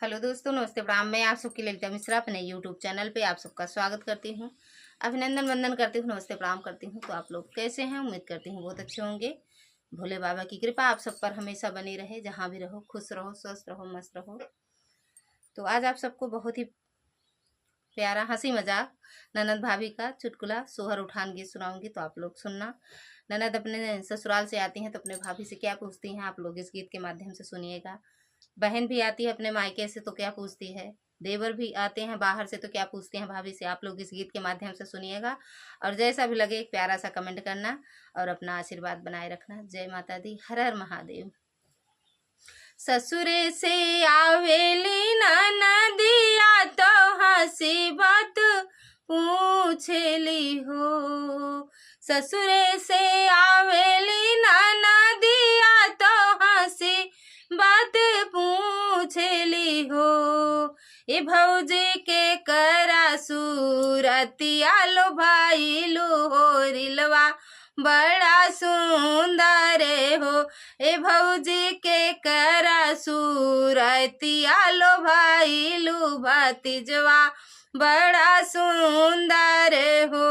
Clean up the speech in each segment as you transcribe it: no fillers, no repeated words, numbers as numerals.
Hello दोस्तों, नमस्ते प्रणाम। मैं आप सबकी ललिता मिश्रा अपने यूट्यूब चैनल पे आप सबका स्वागत करती हूँ। अभिनंदन वंदन करती हूँ, नमस्ते प्रणाम करती हूँ। तो आप लोग कैसे हैं? उम्मीद करती हूँ बहुत अच्छे होंगे। भोले बाबा की कृपा आप सब पर हमेशा बनी रहे। जहाँ भी रहो खुश रहो, स्वस्थ रहो, मस्त रहो। तो आज आप सबको बहुत ही प्यारा हंसी मजाक ननद भाभी का चुटकुला सोहर उठान गीत सुनाऊंगी, तो आप लोग सुनना। ननद अपने ससुराल से आती हैं तो अपने भाभी से क्या पूछती हैं, आप लोग इस गीत के माध्यम से सुनिएगा। बहन भी आती है अपने मायके से तो क्या पूछती है, देवर भी आते हैं बाहर से तो क्या पूछते हैं भाभी से, आप लोग इस गीत के माध्यम से सुनिएगा। और जैसा भी लगे एक प्यारा सा कमेंट करना और अपना आशीर्वाद बनाए रखना। जय माता दी, हर हर महादेव। ससुरे से आवेली ननदिया तो हंसी बात पूछेली हो। ससुरे से आवेली ननदिया तो हंसी बात पूछेली हो। ए भौजी के करा सूरतिया लो भाई लो हो रिलवा बड़ा सुंदर हो। ए भौजी के करा सूरतिया लो भाई लो भतीजवा बड़ा सुंदर हो।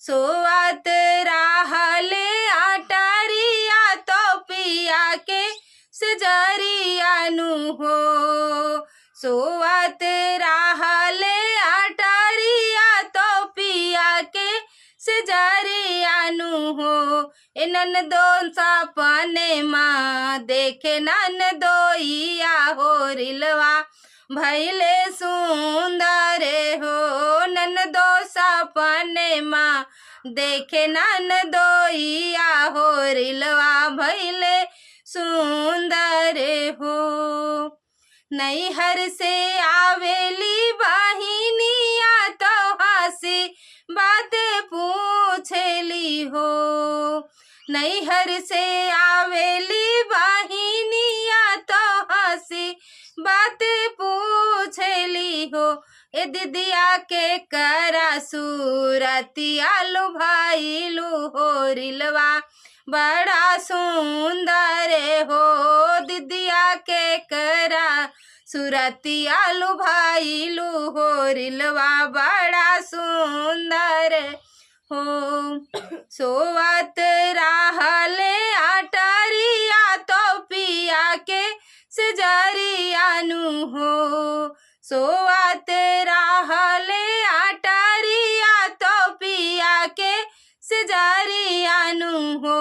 सोवत राहले आटारिया तो पिया के सजरिया नु हो। सोवत राहले आटारिया तो पिया के सजरिया नु हो। ए ननदो सपने माँ देखे ननदोइया हो रिलवा भैले सुंदर हो। ननदो सपने माँ देखे ननदोइया हो रिलवा भैले सुंदर हो। नैहर से आवेली बहिनिया तो हंसी बात पूछेली हो। नैहर से आवेली बहिनिया तो हंसी बात पूछेली हो। ए दिदिया के करा सूरतिया लो भाई लो हो रिलवा बड़ा सुंदर हो। दिदिया के करा सूरतिया लो भाई लो हो रिलवा बड़ा सुंदर हो। सोवत राहले आटारिया तो पिया के सजरिया नु हो। सोवत राहले आटारिया तो पिया के सजरिया नु हो।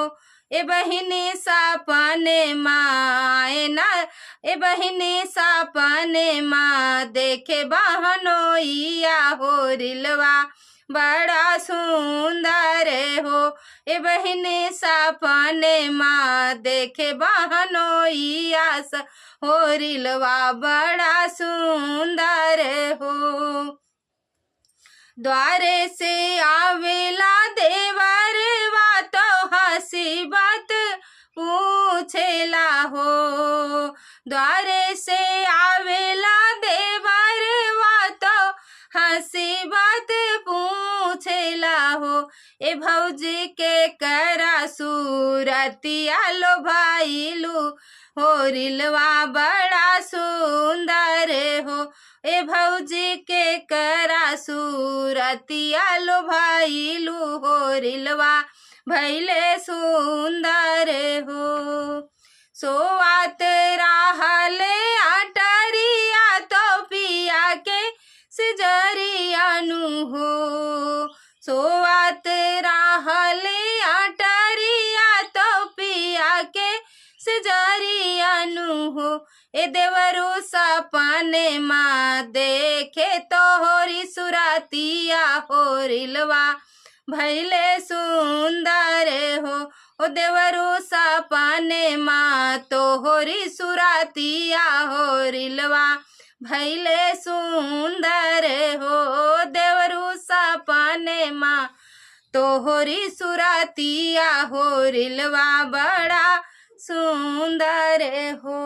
ए बहिनी सपने माए ना, ए बहिनी सपने माँ देखे बहनोइया हो रिलवा बड़ा सुंदर हो। ए बहिनी सपने माँ देखे बहनोइया हो रिलवा बड़ा सुंदर हो। द्वारे से आवेला देवरवा तो हंसी बात पूछेला हो। द्वारे से आवेला देवरवा तो हंसी बात पूछेला हो। ए भौजी के करा सूरतिया लो भाई लो हो रिलवा बड़ा सुंदर हो। ए भौजी के करा सूरतिया लो भाई लो हो रिलवा भैले सुंदर हो। सोवत राहले आटारिया तो पिया के सजरिया नु हो। सोवत राहले आटारिया तो पिया के सजरिया नु हो। ए देवरू सपने माँ देखे तो होरी सुरतिया हो रिलवा भैले सुंदर हो। ओ देवरू सपने माँ तो होरी सुरतिया हो रिलवा भैले सुंदर हो। देवरू सपने माँ तो होरी सुरतिया हो रिलवा बड़ा सुंदर हो।